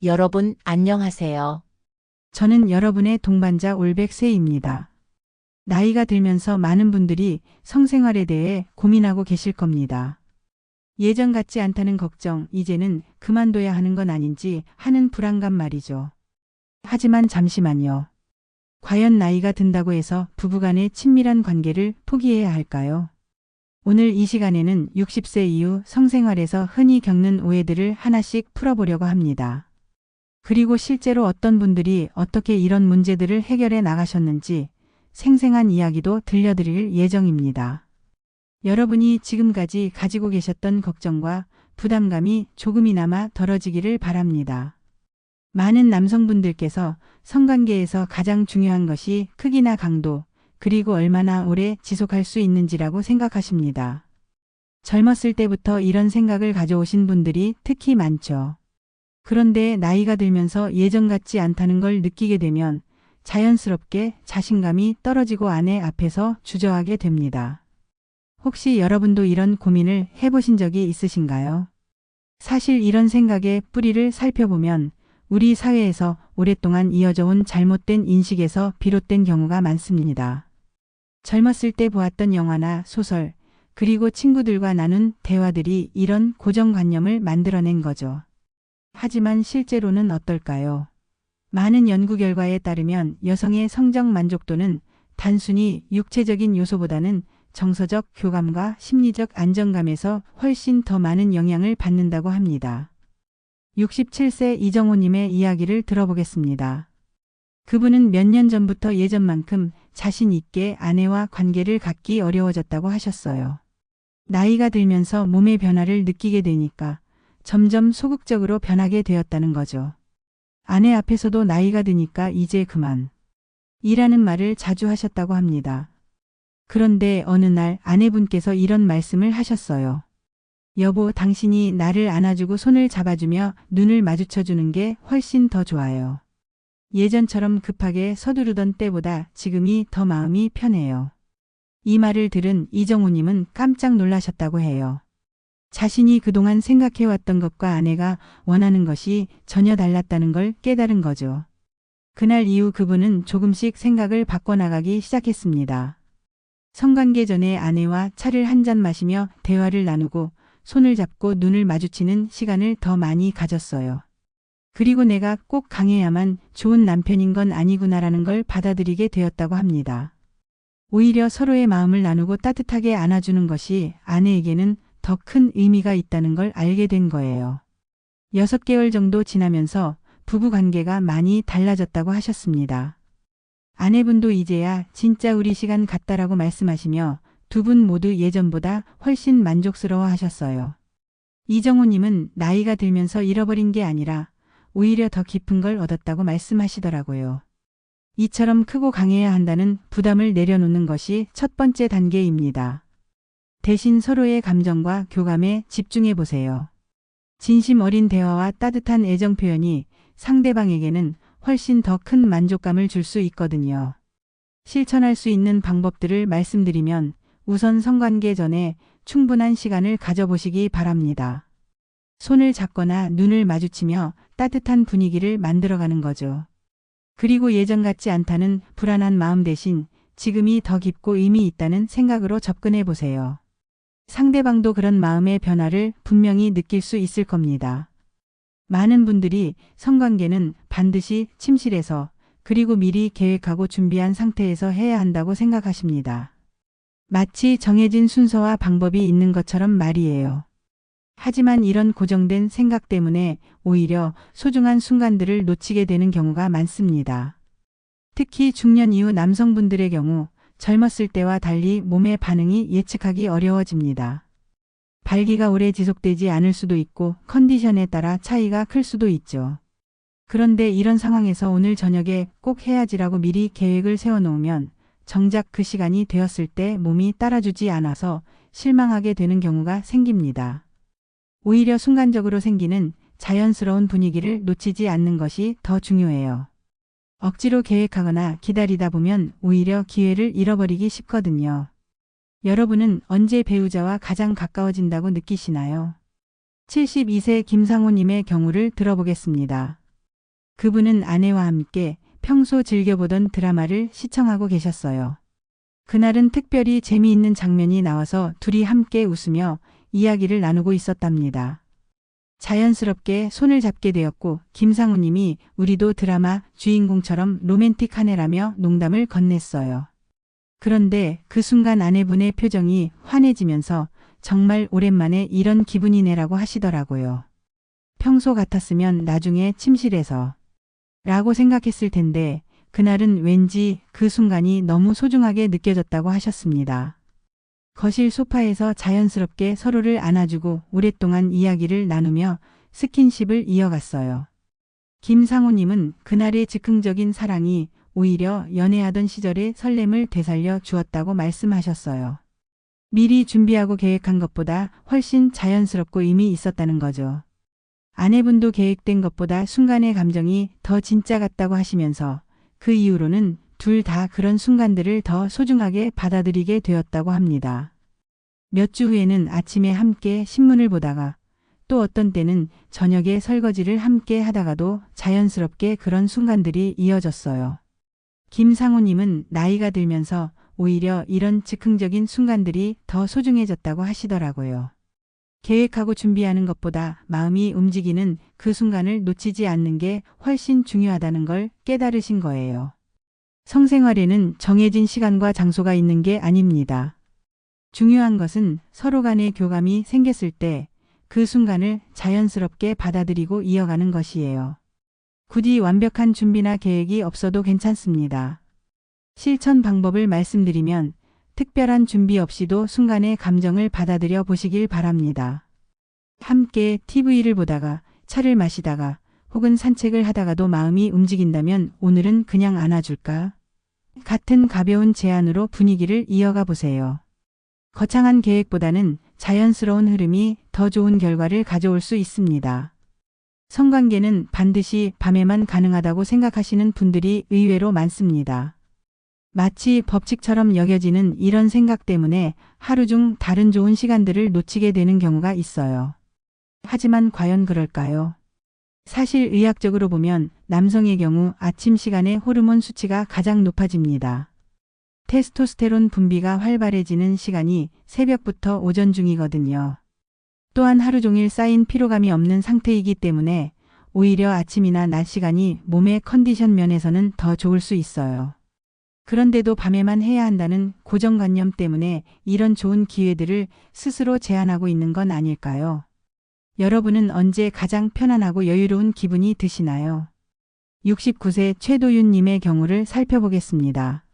여러분, 안녕하세요. 저는 여러분의 동반자 올백세입니다. 나이가 들면서 많은 분들이 성생활에 대해 고민하고 계실 겁니다. 예전 같지 않다는 걱정, 이제는 그만둬야 하는 건 아닌지 하는 불안감 말이죠. 하지만 잠시만요. 과연 나이가 든다고 해서 부부간의 친밀한 관계를 포기해야 할까요? 오늘 이 시간에는 60세 이후 성생활에서 흔히 겪는 오해들을 하나씩 풀어보려고 합니다. 그리고 실제로 어떤 분들이 어떻게 이런 문제들을 해결해 나가셨는지 생생한 이야기도 들려드릴 예정입니다. 여러분이 지금까지 가지고 계셨던 걱정과 부담감이 조금이나마 덜어지기를 바랍니다. 많은 남성분들께서 성관계에서 가장 중요한 것이 크기나 강도, 그리고 얼마나 오래 지속할 수 있는지라고 생각하십니다. 젊었을 때부터 이런 생각을 가져오신 분들이 특히 많죠. 그런데 나이가 들면서 예전 같지 않다는 걸 느끼게 되면 자연스럽게 자신감이 떨어지고 아내 앞에서 주저하게 됩니다. 혹시 여러분도 이런 고민을 해보신 적이 있으신가요? 사실 이런 생각의 뿌리를 살펴보면 우리 사회에서 오랫동안 이어져 온 잘못된 인식에서 비롯된 경우가 많습니다. 젊었을 때 보았던 영화나 소설, 그리고 친구들과 나눈 대화들이 이런 고정관념을 만들어낸 거죠. 하지만 실제로는 어떨까요? 많은 연구 결과에 따르면 여성의 성적 만족도는 단순히 육체적인 요소보다는 정서적 교감과 심리적 안정감에서 훨씬 더 많은 영향을 받는다고 합니다. 67세 이정호님의 이야기를 들어보겠습니다. 그분은 몇 년 전부터 예전만큼 자신 있게 아내와 관계를 갖기 어려워졌다고 하셨어요. 나이가 들면서 몸의 변화를 느끼게 되니까 점점 소극적으로 변하게 되었다는 거죠. 아내 앞에서도 나이가 드니까 이제 그만 이라는 말을 자주 하셨다고 합니다. 그런데 어느 날 아내분께서 이런 말씀을 하셨어요. 여보, 당신이 나를 안아주고 손을 잡아주며 눈을 마주쳐주는 게 훨씬 더 좋아요. 예전처럼 급하게 서두르던 때보다 지금이 더 마음이 편해요. 이 말을 들은 이정우님은 깜짝 놀라셨다고 해요. 자신이 그동안 생각해왔던 것과 아내가 원하는 것이 전혀 달랐다는 걸 깨달은 거죠. 그날 이후 그분은 조금씩 생각을 바꿔나가기 시작했습니다. 성관계 전에 아내와 차를 한 잔 마시며 대화를 나누고 손을 잡고 눈을 마주치는 시간을 더 많이 가졌어요. 그리고 내가 꼭 강해야만 좋은 남편인 건 아니구나라는 걸 받아들이게 되었다고 합니다. 오히려 서로의 마음을 나누고 따뜻하게 안아주는 것이 아내에게는 더 큰 의미가 있다는 걸 알게 된 거예요. 6개월 정도 지나면서 부부 관계가 많이 달라졌다고 하셨습니다. 아내분도 이제야 진짜 우리 시간 같다라고 말씀하시며 두 분 모두 예전보다 훨씬 만족스러워 하셨어요. 이정호님은 나이가 들면서 잃어버린 게 아니라 오히려 더 깊은 걸 얻었다고 말씀하시더라고요. 이처럼 크고 강해야 한다는 부담을 내려놓는 것이 첫 번째 단계입니다. 대신 서로의 감정과 교감에 집중해 보세요. 진심 어린 대화와 따뜻한 애정 표현이 상대방에게는 훨씬 더 큰 만족감을 줄 수 있거든요. 실천할 수 있는 방법들을 말씀드리면 우선 성관계 전에 충분한 시간을 가져보시기 바랍니다. 손을 잡거나 눈을 마주치며 따뜻한 분위기를 만들어가는 거죠. 그리고 예전 같지 않다는 불안한 마음 대신 지금이 더 깊고 의미 있다는 생각으로 접근해 보세요. 상대방도 그런 마음의 변화를 분명히 느낄 수 있을 겁니다. 많은 분들이 성관계는 반드시 침실에서 그리고 미리 계획하고 준비한 상태에서 해야 한다고 생각하십니다. 마치 정해진 순서와 방법이 있는 것처럼 말이에요. 하지만 이런 고정된 생각 때문에 오히려 소중한 순간들을 놓치게 되는 경우가 많습니다. 특히 중년 이후 남성분들의 경우 젊었을 때와 달리 몸의 반응이 예측하기 어려워집니다. 발기가 오래 지속되지 않을 수도 있고 컨디션에 따라 차이가 클 수도 있죠. 그런데 이런 상황에서 오늘 저녁에 꼭 해야지라고 미리 계획을 세워놓으면 정작 그 시간이 되었을 때 몸이 따라주지 않아서 실망하게 되는 경우가 생깁니다. 오히려 순간적으로 생기는 자연스러운 분위기를 놓치지 않는 것이 더 중요해요. 억지로 계획하거나 기다리다 보면 오히려 기회를 잃어버리기 쉽거든요. 여러분은 언제 배우자와 가장 가까워진다고 느끼시나요? 72세 김상호님의 경우를 들어보겠습니다. 그분은 아내와 함께 평소 즐겨보던 드라마를 시청하고 계셨어요. 그날은 특별히 재미있는 장면이 나와서 둘이 함께 웃으며 이야기를 나누고 있었답니다. 자연스럽게 손을 잡게 되었고 김상우 님이 우리도 드라마 주인공처럼 로맨틱하네라며 농담을 건넸어요. 그런데 그 순간 아내분의 표정이 환해지면서 정말 오랜만에 이런 기분이네라고 하시더라고요. 평소 같았으면 나중에 침실에서 라고 생각했을 텐데 그날은 왠지 그 순간이 너무 소중하게 느껴졌다고 하셨습니다. 거실 소파에서 자연스럽게 서로를 안아주고 오랫동안 이야기를 나누며 스킨십을 이어갔어요. 김상우님은 그날의 즉흥적인 사랑이 오히려 연애하던 시절의 설렘을 되살려 주었다고 말씀하셨어요. 미리 준비하고 계획한 것보다 훨씬 자연스럽고 의미 있었다는 거죠. 아내분도 계획된 것보다 순간의 감정이 더 진짜 같다고 하시면서 그 이후로는 둘 다 그런 순간들을 더 소중하게 받아들이게 되었다고 합니다. 몇 주 후에는 아침에 함께 신문을 보다가 또 어떤 때는 저녁에 설거지를 함께 하다가도 자연스럽게 그런 순간들이 이어졌어요. 김상우님은 나이가 들면서 오히려 이런 즉흥적인 순간들이 더 소중해졌다고 하시더라고요. 계획하고 준비하는 것보다 마음이 움직이는 그 순간을 놓치지 않는 게 훨씬 중요하다는 걸 깨달으신 거예요. 성생활에는 정해진 시간과 장소가 있는 게 아닙니다. 중요한 것은 서로 간의 교감이 생겼을 때 그 순간을 자연스럽게 받아들이고 이어가는 것이에요. 굳이 완벽한 준비나 계획이 없어도 괜찮습니다. 실천 방법을 말씀드리면 특별한 준비 없이도 순간의 감정을 받아들여 보시길 바랍니다. 함께 TV를 보다가 차를 마시다가 혹은 산책을 하다가도 마음이 움직인다면 오늘은 그냥 안아줄까? 같은 가벼운 제안으로 분위기를 이어가 보세요. 거창한 계획보다는 자연스러운 흐름이 더 좋은 결과를 가져올 수 있습니다. 성관계는 반드시 밤에만 가능하다고 생각하시는 분들이 의외로 많습니다. 마치 법칙처럼 여겨지는 이런 생각 때문에 하루 중 다른 좋은 시간들을 놓치게 되는 경우가 있어요. 하지만 과연 그럴까요? 사실 의학적으로 보면 남성의 경우 아침 시간에 호르몬 수치가 가장 높아집니다. 테스토스테론 분비가 활발해지는 시간이 새벽부터 오전 중이거든요. 또한 하루 종일 쌓인 피로감이 없는 상태이기 때문에 오히려 아침이나 낮 시간이 몸의 컨디션 면에서는 더 좋을 수 있어요. 그런데도 밤에만 해야 한다는 고정관념 때문에 이런 좋은 기회들을 스스로 제한하고 있는 건 아닐까요? 여러분은 언제 가장 편안하고 여유로운 기분이 드시나요? 69세 최도윤님의 경우를 살펴보겠습니다.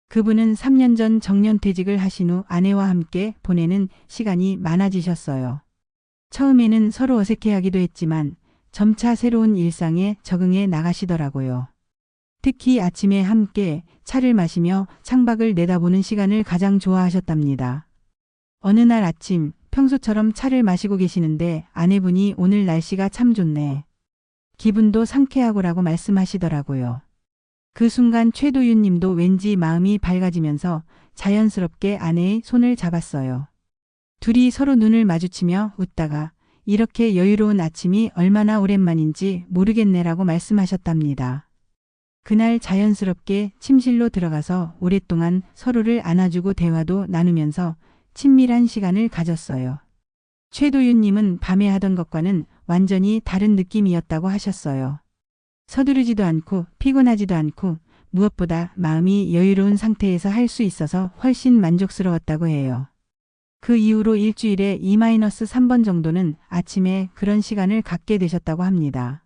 그분은 3년 전 정년퇴직을 하신 후 아내와 함께 보내는 시간이 많아지셨어요. 처음에는 서로 어색해하기도 했지만 점차 새로운 일상에 적응해 나가시더라고요. 특히 아침에 함께 차를 마시며 창밖을 내다보는 시간을 가장 좋아하셨답니다. 어느 날 아침 평소처럼 차를 마시고 계시는데 아내분이 오늘 날씨가 참 좋네. 기분도 상쾌하고라고 말씀하시더라고요. 그 순간 최도윤 님도 왠지 마음이 밝아지면서 자연스럽게 아내의 손을 잡았어요. 둘이 서로 눈을 마주치며 웃다가 이렇게 여유로운 아침이 얼마나 오랜만인지 모르겠네라고 말씀하셨답니다. 그날 자연스럽게 침실로 들어가서 오랫동안 서로를 안아주고 대화도 나누면서 친밀한 시간을 가졌어요. 최도윤 님은 밤에 하던 것과는 완전히 다른 느낌이었다고 하셨어요. 서두르지도 않고 피곤하지도 않고 무엇보다 마음이 여유로운 상태에서 할 수 있어서 훨씬 만족스러웠다고 해요. 그 이후로 일주일에 2-3번 정도는 아침에 그런 시간을 갖게 되셨다고 합니다.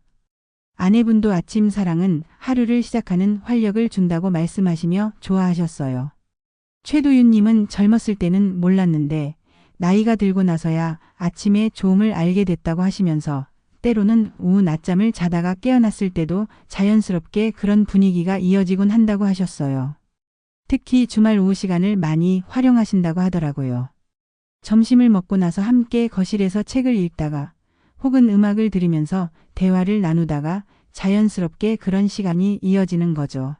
아내분도 아침 사랑은 하루를 시작하는 활력을 준다고 말씀하시며 좋아하셨어요. 최도윤님은 젊었을 때는 몰랐는데 나이가 들고 나서야 아침의 좋음을 알게 됐다고 하시면서 때로는 오후 낮잠을 자다가 깨어났을 때도 자연스럽게 그런 분위기가 이어지곤 한다고 하셨어요. 특히 주말 오후 시간을 많이 활용하신다고 하더라고요. 점심을 먹고 나서 함께 거실에서 책을 읽다가 혹은 음악을 들으면서 대화를 나누다가 자연스럽게 그런 시간이 이어지는 거죠.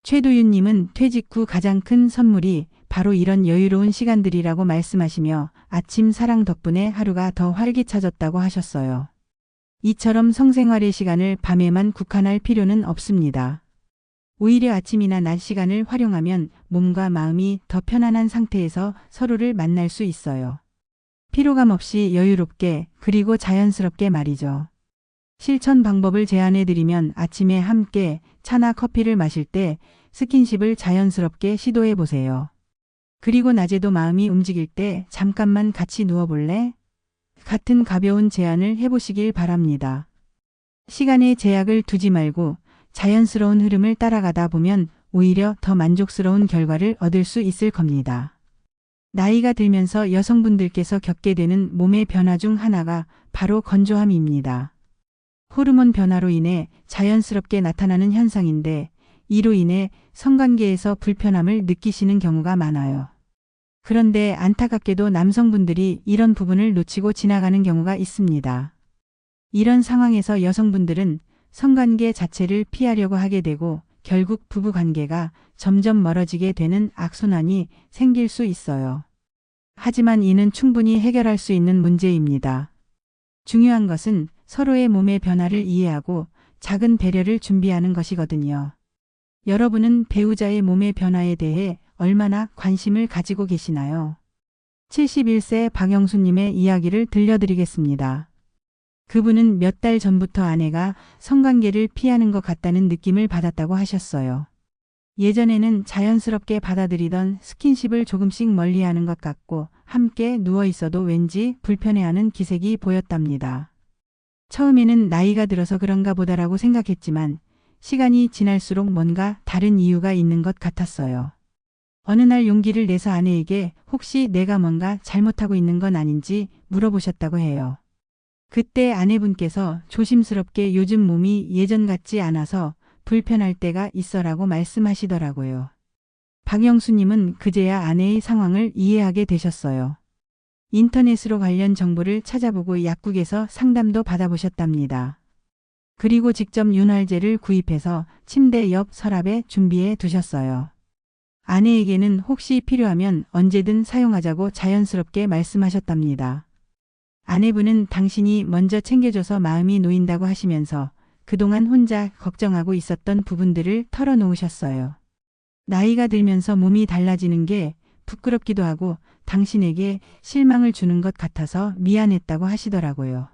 최도윤님은 퇴직 후 가장 큰 선물이 바로 이런 여유로운 시간들이라고 말씀하시며 아침 사랑 덕분에 하루가 더 활기차졌다고 하셨어요. 이처럼 성생활의 시간을 밤에만 국한할 필요는 없습니다. 오히려 아침이나 낮 시간을 활용하면 몸과 마음이 더 편안한 상태에서 서로를 만날 수 있어요. 피로감 없이 여유롭게 그리고 자연스럽게 말이죠. 실천 방법을 제안해 드리면 아침에 함께 차나 커피를 마실 때 스킨십을 자연스럽게 시도해 보세요. 그리고 낮에도 마음이 움직일 때 잠깐만 같이 누워볼래? 같은 가벼운 제안을 해보시길 바랍니다. 시간에 제약을 두지 말고 자연스러운 흐름을 따라가다 보면 오히려 더 만족스러운 결과를 얻을 수 있을 겁니다. 나이가 들면서 여성분들께서 겪게 되는 몸의 변화 중 하나가 바로 건조함입니다. 호르몬 변화로 인해 자연스럽게 나타나는 현상인데 이로 인해 성관계에서 불편함을 느끼시는 경우가 많아요. 그런데 안타깝게도 남성분들이 이런 부분을 놓치고 지나가는 경우가 있습니다. 이런 상황에서 여성분들은 성관계 자체를 피하려고 하게 되고 결국 부부관계가 점점 멀어지게 되는 악순환이 생길 수 있어요. 하지만 이는 충분히 해결할 수 있는 문제입니다. 중요한 것은 서로의 몸의 변화를 이해하고 작은 배려를 준비하는 것이거든요. 여러분은 배우자의 몸의 변화에 대해 얼마나 관심을 가지고 계시나요? 71세 박영수님의 이야기를 들려드리겠습니다. 그분은 몇 달 전부터 아내가 성관계를 피하는 것 같다는 느낌을 받았다고 하셨어요. 예전에는 자연스럽게 받아들이던 스킨십을 조금씩 멀리하는 것 같고 함께 누워 있어도 왠지 불편해하는 기색이 보였답니다. 처음에는 나이가 들어서 그런가 보다라고 생각했지만 시간이 지날수록 뭔가 다른 이유가 있는 것 같았어요. 어느 날 용기를 내서 아내에게 혹시 내가 뭔가 잘못하고 있는 건 아닌지 물어보셨다고 해요. 그때 아내분께서 조심스럽게 요즘 몸이 예전 같지 않아서 불편할 때가 있어라고 말씀하시더라고요. 박영수님은 그제야 아내의 상황을 이해하게 되셨어요. 인터넷으로 관련 정보를 찾아보고 약국에서 상담도 받아보셨답니다. 그리고 직접 윤활제를 구입해서 침대 옆 서랍에 준비해 두셨어요. 아내에게는 혹시 필요하면 언제든 사용하자고 자연스럽게 말씀하셨답니다. 아내분은 당신이 먼저 챙겨줘서 마음이 놓인다고 하시면서 그동안 혼자 걱정하고 있었던 부분들을 털어놓으셨어요. 나이가 들면서 몸이 달라지는 게 부끄럽기도 하고 당신에게 실망을 주는 것 같아서 미안했다고 하시더라고요.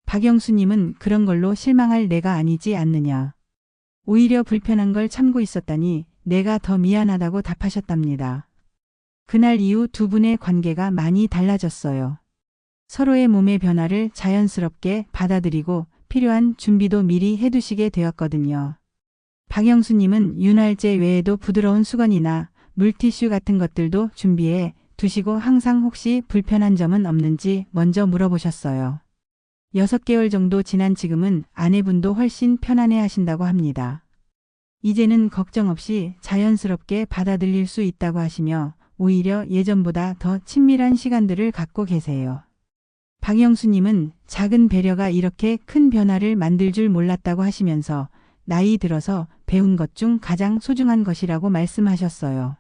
박영수님은 그런 걸로 실망할 내가 아니지 않느냐. 오히려 불편한 걸 참고 있었다니 내가 더 미안하다고 답하셨답니다. 그날 이후 두 분의 관계가 많이 달라졌어요. 서로의 몸의 변화를 자연스럽게 받아들이고 필요한 준비도 미리 해두시게 되었거든요. 박영수님은 윤활제 외에도 부드러운 수건이나 물티슈 같은 것들도 준비해 두시고 항상 혹시 불편한 점은 없는지 먼저 물어보셨어요. 6개월 정도 지난 지금은 아내분도 훨씬 편안해 하신다고 합니다. 이제는 걱정 없이 자연스럽게 받아들일 수 있다고 하시며 오히려 예전보다 더 친밀한 시간들을 갖고 계세요. 박영수님은 작은 배려가 이렇게 큰 변화를 만들 줄 몰랐다고 하시면서 나이 들어서 배운 것 중 가장 소중한 것이라고 말씀하셨어요.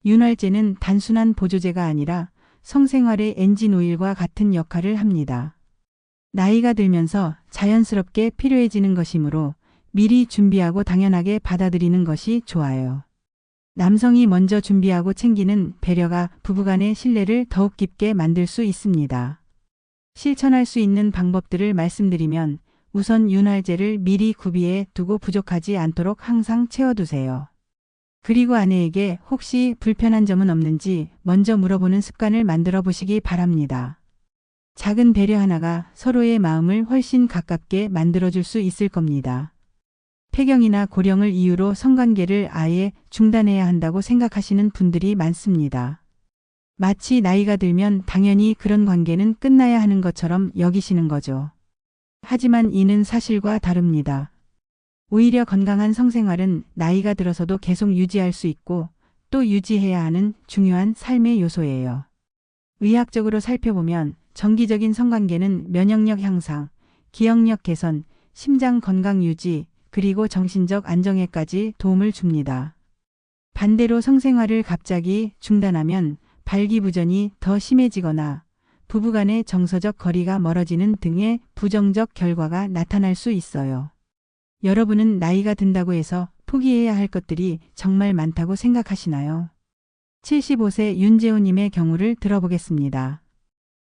윤활제는 단순한 보조제가 아니라 성생활의 엔진 오일과 같은 역할을 합니다. 나이가 들면서 자연스럽게 필요해지는 것이므로 미리 준비하고 당연하게 받아들이는 것이 좋아요. 남성이 먼저 준비하고 챙기는 배려가 부부간의 신뢰를 더욱 깊게 만들 수 있습니다. 실천할 수 있는 방법들을 말씀드리면 우선 윤활제를 미리 구비해 두고 부족하지 않도록 항상 채워두세요. 그리고 아내에게 혹시 불편한 점은 없는지 먼저 물어보는 습관을 만들어 보시기 바랍니다. 작은 배려 하나가 서로의 마음을 훨씬 가깝게 만들어줄 수 있을 겁니다. 폐경이나 고령을 이유로 성관계를 아예 중단해야 한다고 생각하시는 분들이 많습니다. 마치 나이가 들면 당연히 그런 관계는 끝나야 하는 것처럼 여기시는 거죠. 하지만 이는 사실과 다릅니다. 오히려 건강한 성생활은 나이가 들어서도 계속 유지할 수 있고 또 유지해야 하는 중요한 삶의 요소예요. 의학적으로 살펴보면 정기적인 성관계는 면역력 향상, 기억력 개선, 심장 건강 유지, 그리고 정신적 안정에까지 도움을 줍니다. 반대로 성생활을 갑자기 중단하면 발기부전이 더 심해지거나 부부간의 정서적 거리가 멀어지는 등의 부정적 결과가 나타날 수 있어요. 여러분은 나이가 든다고 해서 포기해야 할 것들이 정말 많다고 생각하시나요? 75세 윤재호님의 경우를 들어보겠습니다.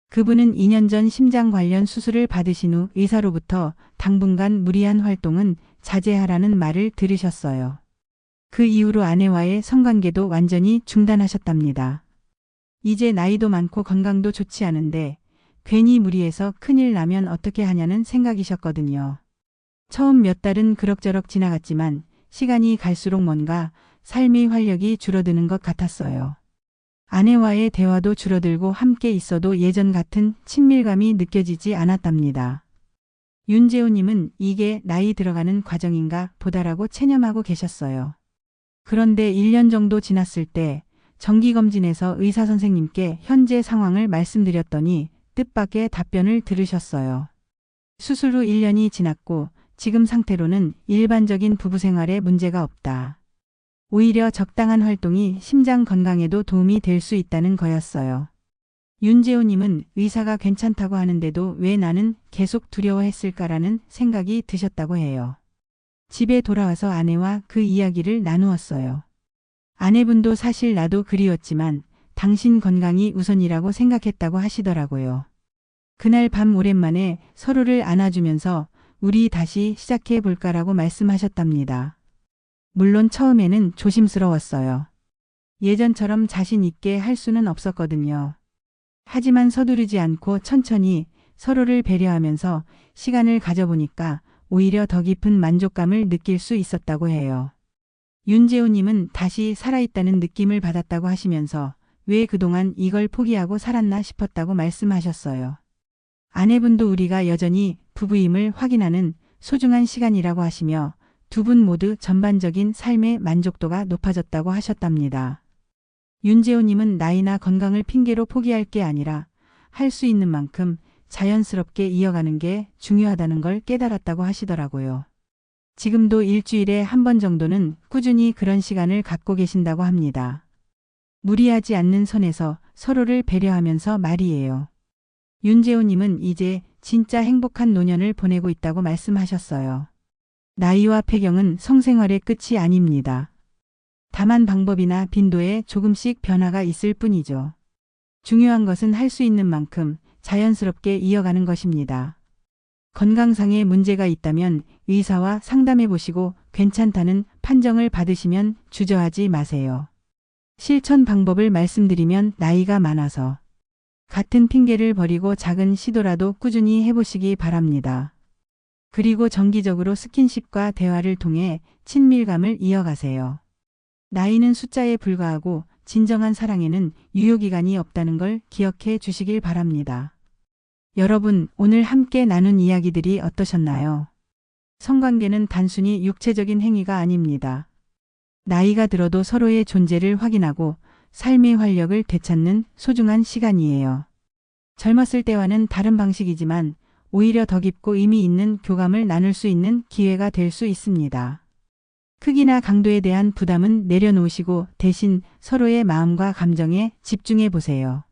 그분은 2년 전 심장 관련 수술을 받으신 후 의사로부터 당분간 무리한 활동은 자제하라는 말을 들으셨어요. 그 이후로 아내와의 성관계도 완전히 중단하셨답니다. 이제 나이도 많고 건강도 좋지 않은데 괜히 무리해서 큰일 나면 어떻게 하냐는 생각이셨거든요. 처음 몇 달은 그럭저럭 지나갔지만 시간이 갈수록 뭔가 삶의 활력이 줄어드는 것 같았어요. 아내와의 대화도 줄어들고 함께 있어도 예전 같은 친밀감이 느껴지지 않았답니다. 윤재호님은 이게 나이 들어가는 과정인가 보다라고 체념하고 계셨어요. 그런데 1년 정도 지났을 때 정기검진에서 의사 선생님께 현재 상황을 말씀드렸더니 뜻밖의 답변을 들으셨어요. 수술 후 1년이 지났고 지금 상태로는 일반적인 부부 생활에 문제가 없다. 오히려 적당한 활동이 심장 건강에도 도움이 될 수 있다는 거였어요. 윤재호님은 의사가 괜찮다고 하는데도 왜 나는 계속 두려워했을까라는 생각이 드셨다고 해요. 집에 돌아와서 아내와 그 이야기를 나누었어요. 아내분도 사실 나도 그리웠지만 당신 건강이 우선이라고 생각했다고 하시더라고요. 그날 밤 오랜만에 서로를 안아주면서 우리 다시 시작해 볼까라고 말씀하셨답니다. 물론 처음에는 조심스러웠어요. 예전처럼 자신 있게 할 수는 없었거든요. 하지만 서두르지 않고 천천히 서로를 배려하면서 시간을 가져보니까 오히려 더 깊은 만족감을 느낄 수 있었다고 해요. 윤재호님은 다시 살아있다는 느낌을 받았다고 하시면서 왜 그동안 이걸 포기하고 살았나 싶었다고 말씀하셨어요. 아내분도 우리가 여전히 부부임을 확인하는 소중한 시간이라고 하시며 두 분 모두 전반적인 삶의 만족도가 높아졌다고 하셨답니다. 윤재호님은 나이나 건강을 핑계로 포기할 게 아니라 할 수 있는 만큼 자연스럽게 이어가는 게 중요하다는 걸 깨달았다고 하시더라고요. 지금도 일주일에 한 번 정도는 꾸준히 그런 시간을 갖고 계신다고 합니다. 무리하지 않는 선에서 서로를 배려하면서 말이에요. 윤재호님은 이제 진짜 행복한 노년을 보내고 있다고 말씀하셨어요. 나이와 폐경은 성생활의 끝이 아닙니다. 다만 방법이나 빈도에 조금씩 변화가 있을 뿐이죠. 중요한 것은 할 수 있는 만큼 자연스럽게 이어가는 것입니다. 건강상의 문제가 있다면 의사와 상담해 보시고 괜찮다는 판정을 받으시면 주저하지 마세요. 실천 방법을 말씀드리면 나이가 많아서 같은 핑계를 버리고 작은 시도라도 꾸준히 해보시기 바랍니다. 그리고 정기적으로 스킨십과 대화를 통해 친밀감을 이어가세요. 나이는 숫자에 불과하고 진정한 사랑에는 유효기간이 없다는 걸 기억해 주시길 바랍니다. 여러분, 오늘 함께 나눈 이야기들이 어떠셨나요? 성관계는 단순히 육체적인 행위가 아닙니다. 나이가 들어도 서로의 존재를 확인하고 삶의 활력을 되찾는 소중한 시간이에요. 젊었을 때와는 다른 방식이지만 오히려 더 깊고 의미 있는 교감을 나눌 수 있는 기회가 될 수 있습니다. 크기나 강도에 대한 부담은 내려놓으시고 대신 서로의 마음과 감정에 집중해 보세요.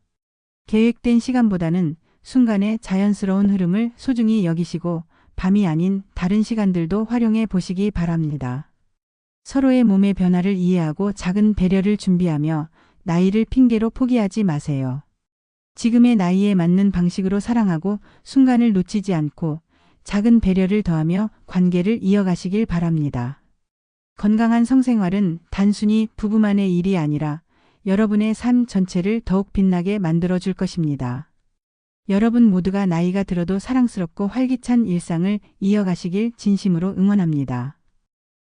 계획된 시간보다는 순간의 자연스러운 흐름을 소중히 여기시고 밤이 아닌 다른 시간들도 활용해 보시기 바랍니다. 서로의 몸의 변화를 이해하고 작은 배려를 준비하며 나이를 핑계로 포기하지 마세요. 지금의 나이에 맞는 방식으로 사랑하고 순간을 놓치지 않고 작은 배려를 더하며 관계를 이어가시길 바랍니다. 건강한 성생활은 단순히 부부만의 일이 아니라 여러분의 삶 전체를 더욱 빛나게 만들어 줄 것입니다. 여러분 모두가 나이가 들어도 사랑스럽고 활기찬 일상을 이어가시길 진심으로 응원합니다.